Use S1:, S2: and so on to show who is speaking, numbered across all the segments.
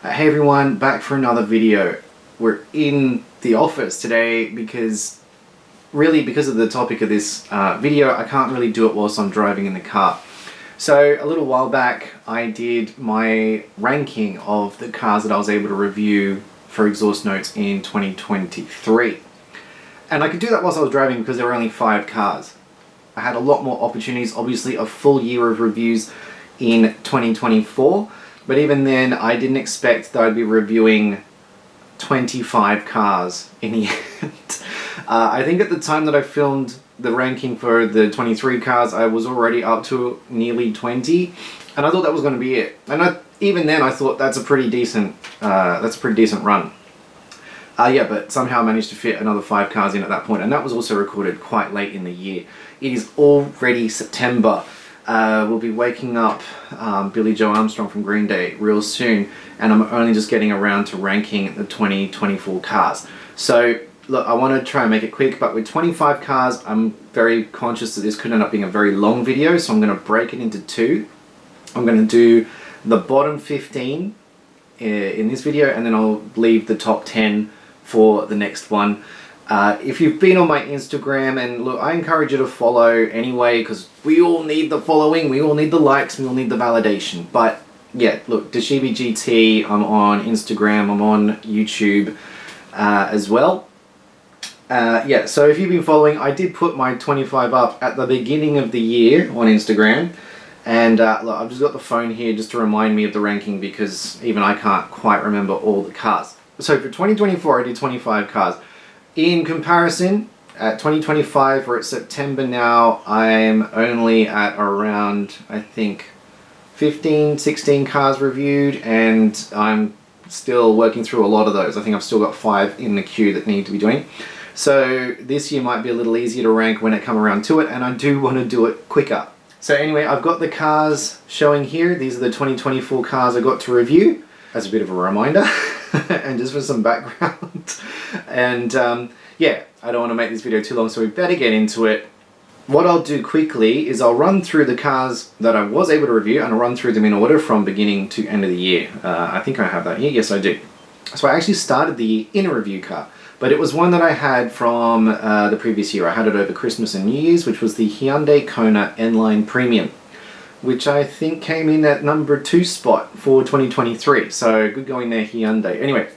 S1: Hey everyone, back for another video. We're in the office today because of the topic of this video, I can't really do it whilst I'm driving in the car. So a little while back I did my ranking of the cars that I was able to review for Exhaust Notes in 2023. And I could do that whilst I was driving because there were only 5 cars. I had a lot more opportunities, obviously a full year of reviews in 2024. But even then, I didn't expect that I'd be reviewing 25 cars in the end. I think at the time that I filmed the ranking for the 23 cars, I was already up to nearly 20, and I thought that was going to be it. And even then, I thought that's a pretty decent run. But somehow I managed to fit another 5 cars in at that point, and that was also recorded quite late in the year. It is already September. We'll be waking up Billy Joe Armstrong from Green Day real soon, and I'm only just getting around to ranking the 2024 cars. So look, I want to try and make it quick, but with 25 cars, I'm very conscious that this could end up being a very long video, so I'm going to break it into 2. I'm going to do the bottom 15 in this video, and then I'll leave the top 10 for the next one. If you've been on my Instagram, and look, I encourage you to follow anyway, because we all need the following, we all need the likes, we all need the validation. But yeah, look, Dashibi GT, I'm on Instagram, I'm on YouTube as well. So if you've been following, I did put my 25 up at the beginning of the year on Instagram. And look, I've just got the phone here just to remind me of the ranking, because even I can't quite remember all the cars. So for 2024, I did 25 cars. In comparison, at 2025, we're at September now, I'm only at around, I think, 15, 16 cars reviewed, and I'm still working through a lot of those. I think I've still got 5 in the queue that need to be doing. So this year might be a little easier to rank when it comes around to it, and I do want to do it quicker. So anyway, I've got the cars showing here. These are the 2024 cars I got to review, as a bit of a reminder, and just for some background. And I don't want to make this video too long, so we better get into it. What I'll do quickly is I'll run through the cars that I was able to review, and I'll run through them in order from beginning to end of the year. I think I have that here. Yes, I do. So I actually started the year in a review car, but it was one that I had from the previous year. I had it over Christmas and New Year's, which was the Hyundai Kona N-Line Premium, which I think came in at number 2 spot for 2023. So good going there, Hyundai. Anyway,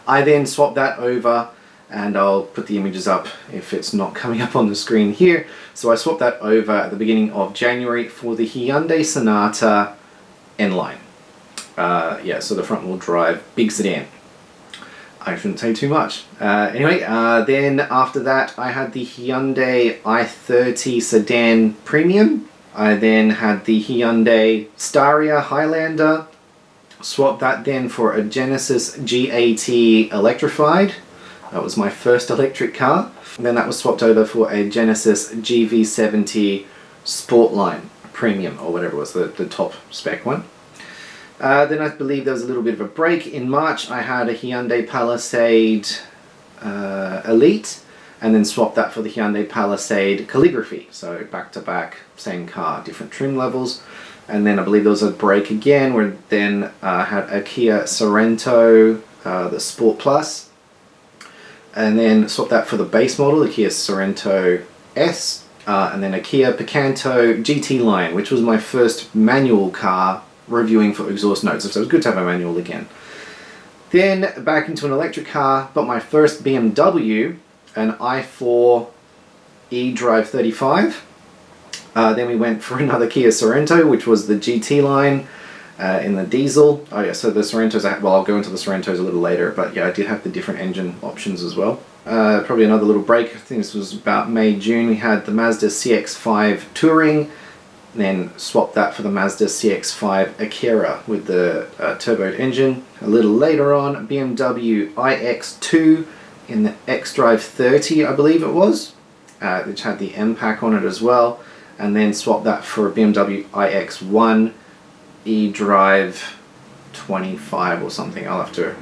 S1: I then swapped that over, and I'll put the images up if it's not coming up on the screen here. So I swapped that over at the beginning of January for the Hyundai Sonata N-Line. So the front wheel drive, big sedan. I shouldn't say too much. Then after that, I had the Hyundai i30 Sedan Premium. I then had the Hyundai Staria Highlander. Swapped that then for a Genesis GAT Electrified. That was my first electric car. And then that was swapped over for a Genesis GV70 Sportline Premium, or whatever it was, the top spec one. Then I believe there was a little bit of a break. In March, I had a Hyundai Palisade Elite, and then swapped that for the Hyundai Palisade Calligraphy. So back to back, same car, different trim levels. And then I believe there was a break again, where then I had a Kia Sorento, the Sport Plus, and then swapped that for the base model, the Kia Sorento S, and then a Kia Picanto GT line, which was my first manual car reviewing for Exhaust Notes, so it was good to have a manual again. Then back into an electric car, but my first BMW, an i4 eDrive 35. Then we went for another Kia Sorento, which was the GT line in the diesel. Oh yeah, so the Sorentos, I'll go into the Sorentos a little later, but yeah, I did have the different engine options as well. Probably another little break. I think this was about May, June. We had the Mazda CX-5 Touring, then swapped that for the Mazda CX-5 Akira with the turboed engine. A little later on, BMW iX2 in the xDrive 30, I believe it was, which had the M-Pack on it as well. And then swapped that for a BMW iX1 eDrive 25 or something. I'll have to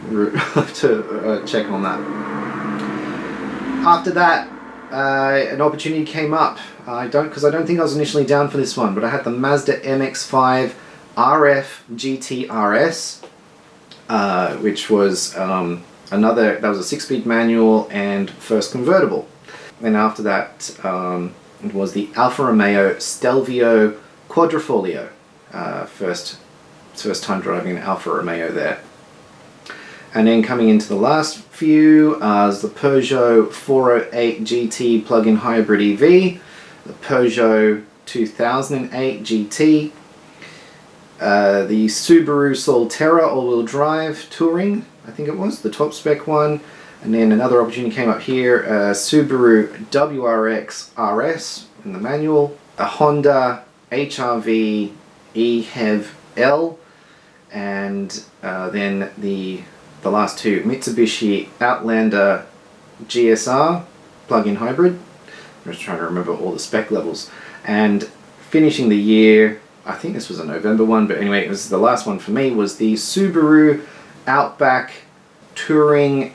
S1: check on that. After that, an opportunity came up. Because I don't think I was initially down for this one, but I had the Mazda MX-5 RF GT RS. which was that was a 6-speed manual and first convertible. And after that, it was the Alfa Romeo Stelvio Quadrifoglio. First time driving an Alfa Romeo there. And then coming into the last few is the Peugeot 408 GT plug-in hybrid EV, the Peugeot 2008 GT, the Subaru Solterra all-wheel drive touring, I think it was, the top spec one. And then another opportunity came up here, Subaru WRX RS in the manual, a Honda HR-V EHEV L, and then the last two, Mitsubishi Outlander GSR plug-in hybrid. I'm just trying to remember all the spec levels. And finishing the year, I think this was a November one, but anyway, it was the last one for me, was the Subaru Outback Touring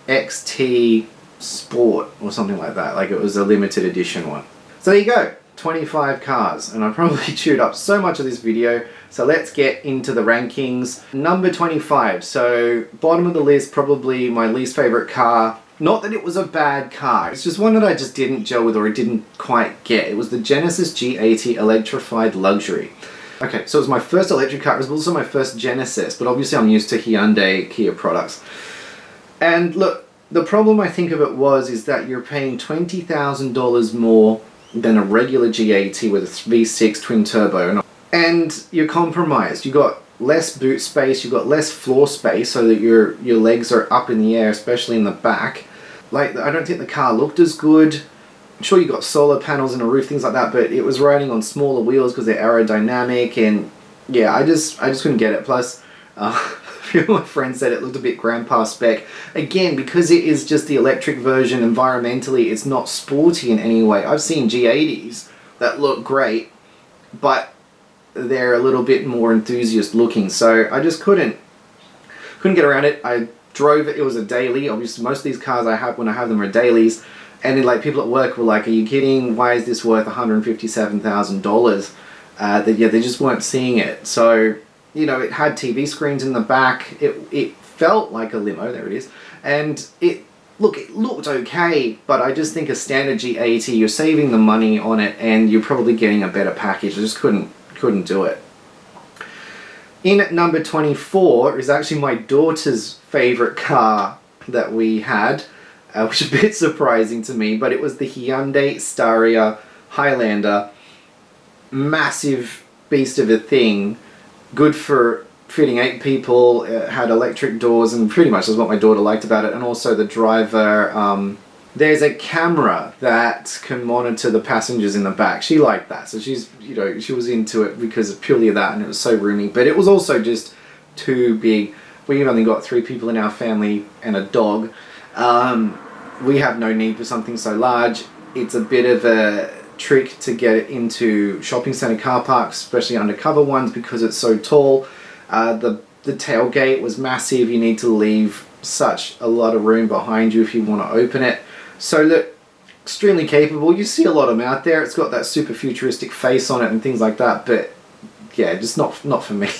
S1: XT Sport or something like that. Like, it was a limited edition one. So there you go, 25 cars, and I probably chewed up so much of this video, so let's get into the rankings. Number 25, so bottom of the list, probably my least favorite car. Not that it was a bad car, it's just one that I just didn't gel with or I didn't quite get. It was the Genesis G80 Electrified Luxury. Okay, so it was my first electric car, it was also my first Genesis, but obviously I'm used to Hyundai, Kia products. And look, the problem I think of it is that you're paying $20,000 more than a regular G80 with a V6 twin turbo. And you're compromised. You got less boot space, you got less floor space so that your legs are up in the air, especially in the back. Like, I don't think the car looked as good. I'm sure you got solar panels and a roof, things like that, but it was riding on smaller wheels because they're aerodynamic, and yeah, I just couldn't get it. Plus, a few of my friends said it looked a bit grandpa spec. Again, because it is just the electric version, environmentally, it's not sporty in any way. I've seen G80s that look great, but they're a little bit more enthusiast looking, so I just couldn't get around it. I drove it, it was a daily. Obviously most of these cars I have, when I have them, are dailies, and then like people at work were like, are you kidding, why is this worth $157,000? Yeah, they just weren't seeing it. So, you know, it had TV screens in the back, it felt like a limo, there it is, and it looked okay, but I just think a standard G80, you're saving the money on it and you're probably getting a better package. I just couldn't do it. In at number 24 is actually my daughter's favorite car that we had, which is a bit surprising to me, but it was the Hyundai Staria Highlander. Massive beast of a thing, good for fitting 8 people, it had electric doors, and pretty much that's what my daughter liked about it. And also the driver, there's a camera that can monitor the passengers in the back. She liked that, so she's, you know, she was into it because of purely of that, and it was so roomy. But it was also just too big. We've only got 3 people in our family and a dog. We have no need for something so large. It's a bit of a trick to get it into shopping centre car parks, especially undercover ones, because it's so tall. The tailgate was massive. You need to leave such a lot of room behind you if you want to open it. So look, extremely capable. You see a lot of them out there. It's got that super futuristic face on it and things like that, but yeah, just not for me.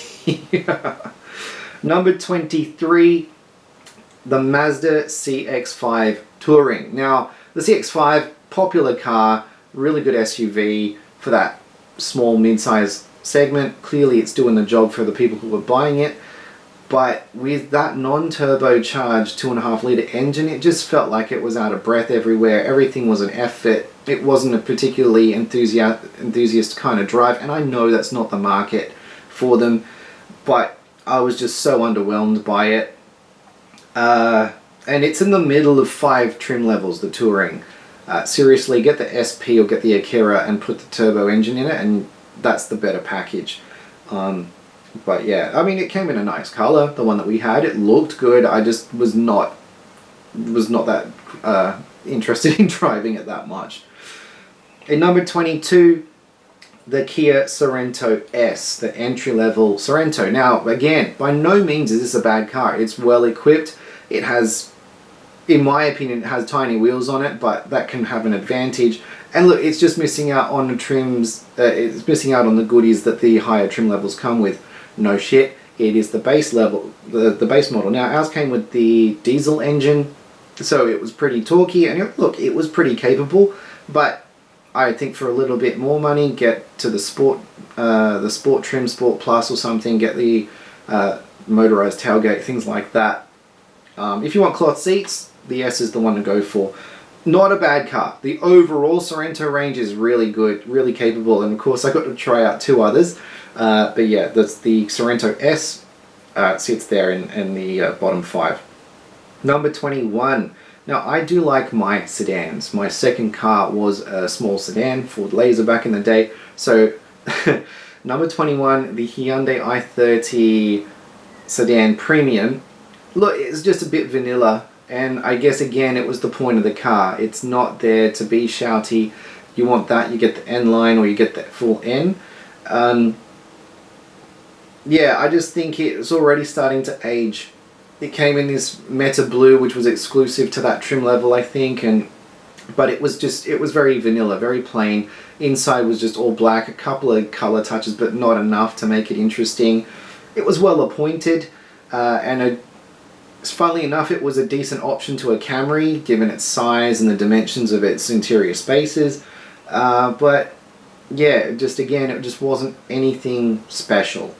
S1: Number 23, the Mazda CX-5 Touring. Now, the CX-5, popular car, really good SUV for that small mid-size segment. Clearly it's doing the job for the people who are buying it. But with that non-turbocharged 2.5 litre engine, it just felt like it was out of breath everywhere. Everything was an effort. It wasn't a particularly enthusiast kind of drive, and I know that's not the market for them, but I was just so underwhelmed by it. And it's in the middle of 5 trim levels, the Touring. Seriously, get the SP or get the Akira and put the turbo engine in it, and that's the better package. But yeah, I mean, it came in a nice color, the one that we had. It looked good. I just was not that interested in driving it that much. In number 22, the Kia Sorento S, the entry-level Sorento. Now, again, by no means is this a bad car. It's well equipped. It has, in my opinion, it has tiny wheels on it, but that can have an advantage. And look, it's just missing out on the trims, it's missing out on the goodies that the higher trim levels come with. No shit. It is the base level, the base model. Now ours came with the diesel engine, so it was pretty torquey, and look, it was pretty capable. But I think for a little bit more money, get to the sport trim, Sport Plus or something. Get the motorized tailgate, things like that. If you want cloth seats, the S is the one to go for. Not a bad car. The overall Sorento range is really good, really capable, and of course I got to try out 2 others. But yeah, that's the Sorento S. Sits there in the bottom 5. Number 21. Now I do like my sedans. My second car was a small sedan, Ford Laser back in the day. So number 21, the Hyundai i30 sedan premium. Look, it's just a bit vanilla. And I guess again it was the point of the car. It's not there to be shouty. You want that, you get the N line or you get the full N. Yeah, I just think it's already starting to age. It came in this Meta Blue, which was exclusive to that trim level, I think, but it was very vanilla, very plain. Inside was just all black, a couple of color touches, but not enough to make it interesting. It was well appointed, and funnily enough, it was a decent option to a Camry, given its size and the dimensions of its interior spaces. But yeah, just again, it just wasn't anything special.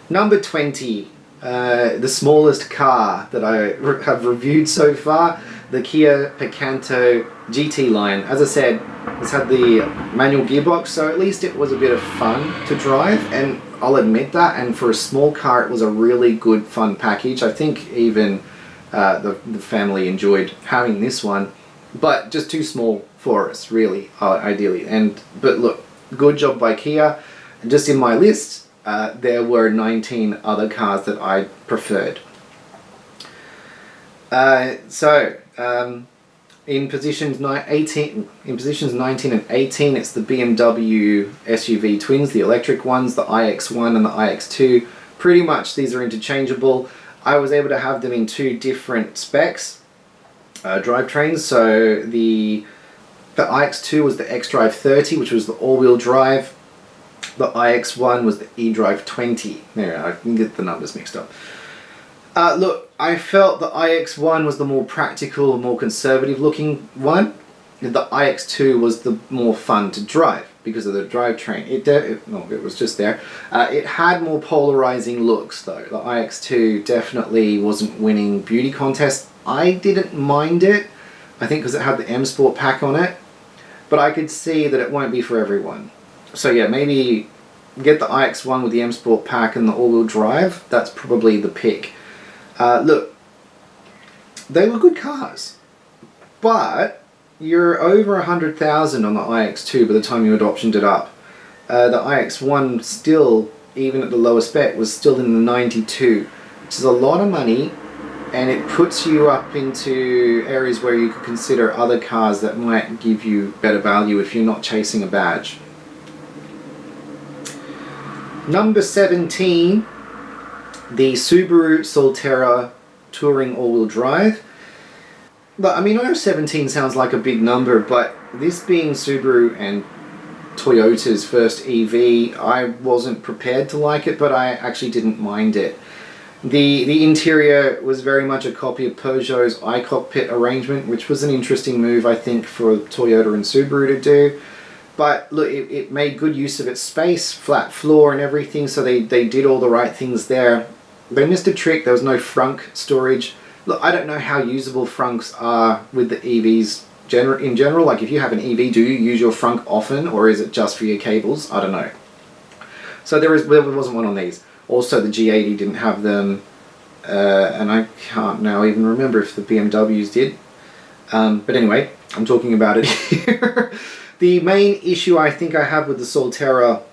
S1: Number 20, the smallest car that I have reviewed so far, the Kia Picanto GT line. As I said, it's had the manual gearbox, so at least it was a bit of fun to drive, and I'll admit that, and for a small car it was a really good fun package. I think even the family enjoyed having this one, but just too small for us, really, ideally. But look, good job by Kia. Just in my list, there were 19 other cars that I preferred. In positions 19 and 18, it's the BMW SUV twins, the electric ones, the iX1 and the iX2. Pretty much these are interchangeable. I was able to have them in 2 different specs, drivetrains. So the iX2 was the xDrive 30, which was the all-wheel drive. The iX1 was the eDrive 20. There, I can get the numbers mixed up. Look, I felt the iX1 was the more practical, more conservative looking one. The iX2 was the more fun to drive because of the drivetrain. It was just there. It had more polarizing looks though. The iX2 definitely wasn't winning beauty contests. I didn't mind it, I think because it had the M Sport pack on it, but I could see that it won't be for everyone. So yeah, maybe get the iX1 with the M Sport pack and the all-wheel drive. That's probably the pick. Look, they were good cars, but you're over 100,000 on the iX2 by the time you had optioned it up. The iX1 still, even at the lower spec, was still in the 92, which is a lot of money, and it puts you up into areas where you could consider other cars that might give you better value if you're not chasing a badge. Number 17, the Subaru Solterra Touring all-wheel drive. But I mean, I know 17 sounds like a big number, but this being Subaru and Toyota's first EV, I wasn't prepared to like it, but I actually didn't mind it. The interior was very much a copy of Peugeot's iCockpit arrangement, which was an interesting move, I think, for Toyota and Subaru to do. But look, it made good use of its space, flat floor and everything, so they did all the right things there. They missed a trick. There was no frunk storage. Look, I don't know how usable frunks are with the EVs in general. Like, if you have an EV, do you use your frunk often, or is it just for your cables? I don't know. So there wasn't one on these. Also, the G80 didn't have them, and I can't now even remember if the BMWs did. But anyway, I'm talking about it here. The main issue I think I have with the Solterra,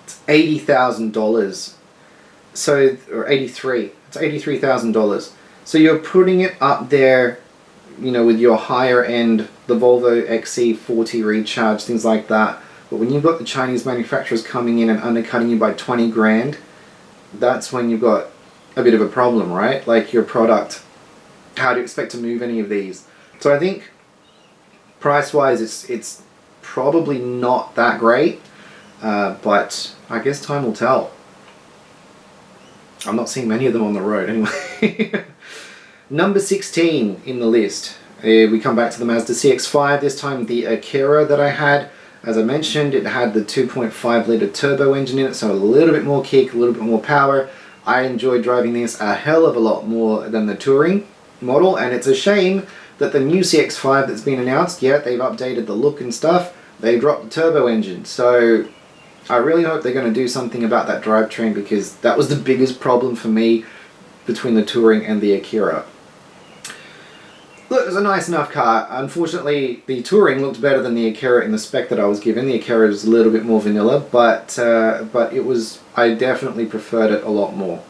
S1: it's $80,000. So, or 83. It's $83,000. So you're putting it up there, you know, with your higher end, the Volvo XC40 Recharge, things like that. But when you've got the Chinese manufacturers coming in and undercutting you by 20 grand, that's when you've got a bit of a problem, right? Like, your product, how do you expect to move any of these? So I think price-wise, it's probably not that great, but I guess time will tell. I'm not seeing many of them on the road anyway. Number 16 in the list. We come back to the Mazda CX-5, this time the Akira that I had. As I mentioned, it had the 2.5 litre turbo engine in it, so a little bit more kick, a little bit more power. I enjoyed driving this a hell of a lot more than the Touring model, and it's a shame that the new CX-5 that's been announced, yeah, they've updated the look and stuff, they dropped the turbo engine. So I really hope they're going to do something about that drivetrain, because that was the biggest problem for me between the Touring and the Akira. Look, it was a nice enough car. Unfortunately, the Touring looked better than the Akira in the spec that I was given. The Akira was a little bit more vanilla, but I definitely preferred it a lot more.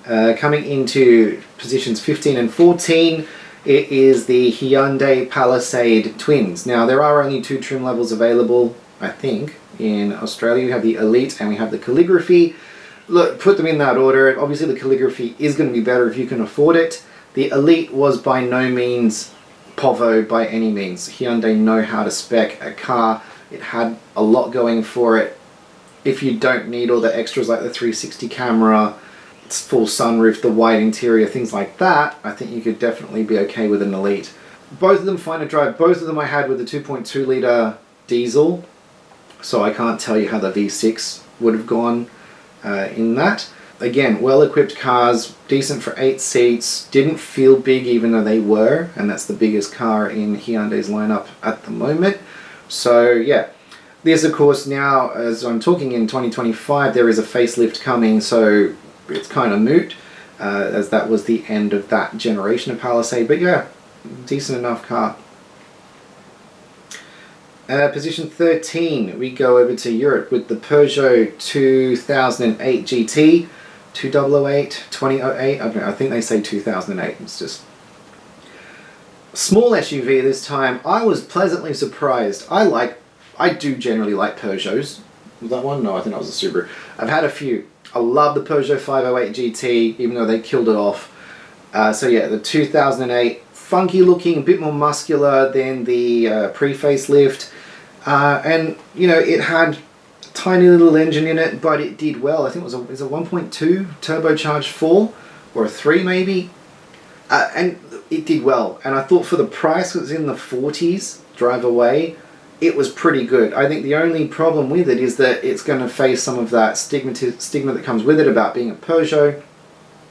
S1: Coming into positions 15 and 14, it is the Hyundai Palisade Twins. Now, there are only 2 trim levels available, I think. In Australia, we have the Elite and we have the Calligraphy. Look, put them in that order. Obviously, the Calligraphy is going to be better if you can afford it. The Elite was by no means Povo by any means. Hyundai know how to spec a car. It had a lot going for it. If you don't need all the extras like the 360 camera, full sunroof, the wide interior, things like that, I think you could definitely be okay with an Elite. Both of them fine to drive. Both of them I had with the 2.2 litre diesel, so I can't tell you how the V6 would have gone in that. Again, well-equipped cars, decent for 8 seats, didn't feel big even though they were, and that's the biggest car in Hyundai's lineup at the moment. So yeah, this of course now, as I'm talking in 2025, there is a facelift coming, so it's kind of moot, as that was the end of that generation of Palisade, but yeah, decent enough car. Position 13, we go over to Europe with the Peugeot 2008 GT. 2008, 2008, I think they say 2008, it's just small SUV this time. I was pleasantly surprised. I do generally like Peugeots. Was that one? No, I think that was a Subaru. I've had a few. I love the Peugeot 508 GT, even though they killed it off. So yeah, the 2008, funky looking, a bit more muscular than the pre-facelift. And, you know, it had tiny little engine in it, but it did well. I think it was a 1.2 turbocharged 4 or a 3 maybe, and it did well. And I thought for the price, it was in the 40s drive away, it was pretty good. I think the only problem with it is that it's going to face some of that stigma that comes with it about being a Peugeot.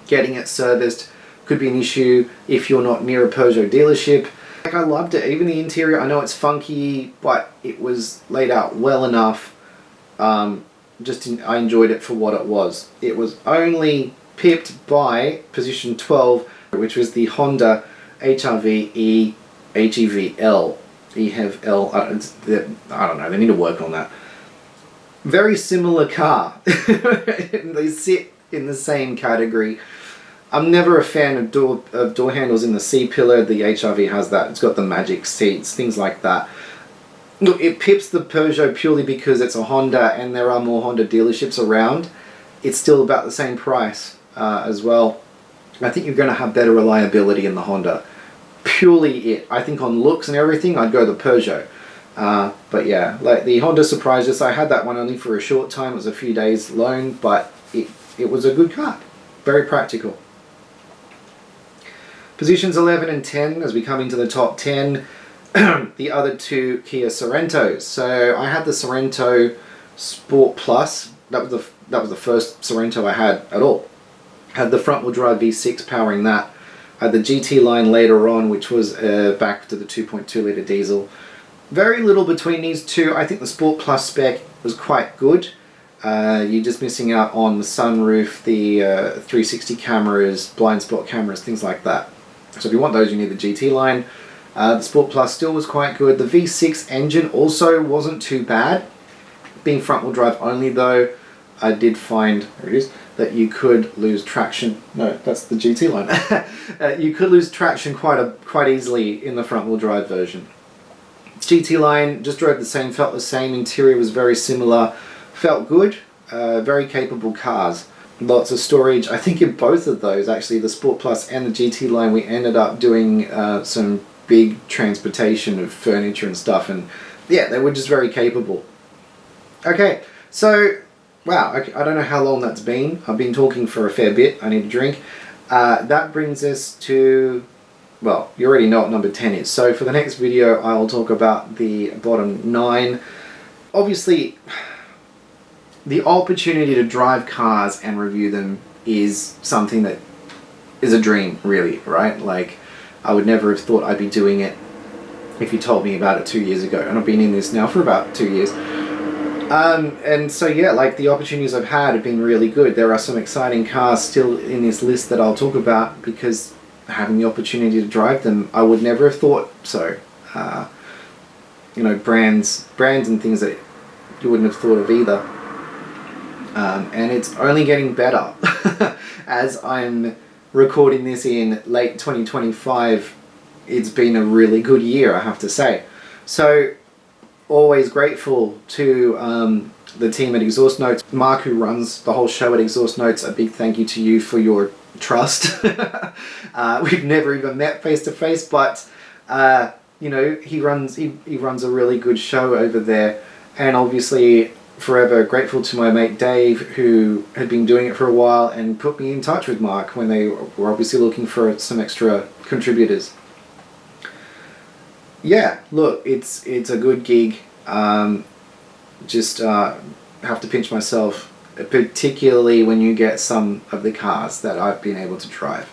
S1: Getting it serviced could be an issue if you're not near a Peugeot dealership. Like, I loved it. Even the interior, I know it's funky, but it was laid out well enough. I enjoyed it for what it was. It was only pipped by position 12, which was the Honda HR-V HEV-L. EHEV-L, I don't know, they need to work on that. Very similar car. They sit in the same category. I'm never a fan of door handles in the C-pillar. The HR-V has that. It's got the magic seats, things like that. Look, it pips the Peugeot purely because it's a Honda and there are more Honda dealerships around. It's still about the same price as well. I think you're going to have better reliability in the Honda. Purely it. I think on looks and everything, I'd go the Peugeot. But yeah, like the Honda surprised us. I had that one only for a short time. It was a few days loan, but it was a good car. Very practical. Positions 11 and 10 as we come into the top 10. The other two Kia Sorentos. So I had the Sorento Sport Plus. That was the first Sorento I had at all. Had the front wheel drive V6 powering that. I had the GT line later on, which was back to the 2.2 litre diesel. Very little between these two. I think the Sport Plus spec was quite good. You're just missing out on the sunroof, the 360 cameras, blind spot cameras, things like that. So if you want those, you need the GT line. The Sport Plus still was quite good. The V6 engine also wasn't too bad. Being front wheel drive only though, I did find, there it is, that you could lose traction. No, that's the GT line. You could lose traction quite easily in the front wheel drive version. GT line just drove the same, felt the same. Interior was very similar, felt good. Very capable cars. Lots of storage. I think in both of those, actually, the Sport Plus and the GT line, we ended up doing some big transportation of furniture and stuff, and yeah, they were just very capable. Okay, so wow, okay, I don't know how long that's been. I've been talking for a fair bit. I need a drink. That brings us to, well, you already know what number 10 is. So for the next video, I'll talk about the bottom 9. Obviously, the opportunity to drive cars and review them is something that is a dream, really, right? Like, I would never have thought I'd be doing it if you told me about it 2 years ago. And I've been in this now for about 2 years. And so yeah, like the opportunities I've had have been really good. There are some exciting cars still in this list that I'll talk about because having the opportunity to drive them, I would never have thought so. You know, brands and things that you wouldn't have thought of either. And it's only getting better as I'm recording this in late 2025. It's been a really good year, I have to say. So always grateful to the team at Exhaust Notes. Mark, who runs the whole show at Exhaust Notes, a big thank you to you for your trust. We've never even met face to face, but you know, he runs a really good show over there. And obviously forever grateful to my mate Dave, who had been doing it for a while and put me in touch with Mark when they were obviously looking for some extra contributors. Yeah, look, it's a good gig. Just have to pinch myself, particularly when you get some of the cars that I've been able to drive.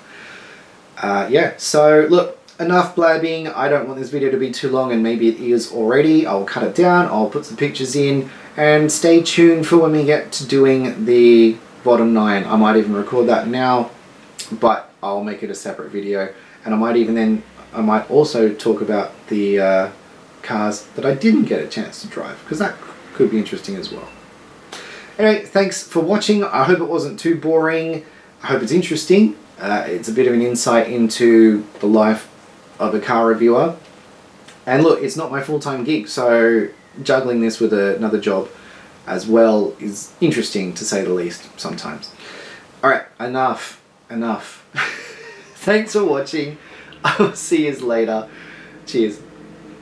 S1: Yeah, so look, enough blabbing. I don't want this video to be too long, and maybe it is already. I'll cut it down, I'll put some pictures in, and stay tuned for when we get to doing the bottom 9. I might even record that now, but I'll make it a separate video, and I might also talk about the cars that I didn't get a chance to drive, because that could be interesting as well. Anyway, thanks for watching. I hope it wasn't too boring. I hope it's interesting. It's a bit of an insight into the life of a car reviewer. And look, it's not my full-time gig, so juggling this with another job as well is interesting, to say the least, sometimes. Alright, enough. Thanks for watching. I will see you later. Cheers.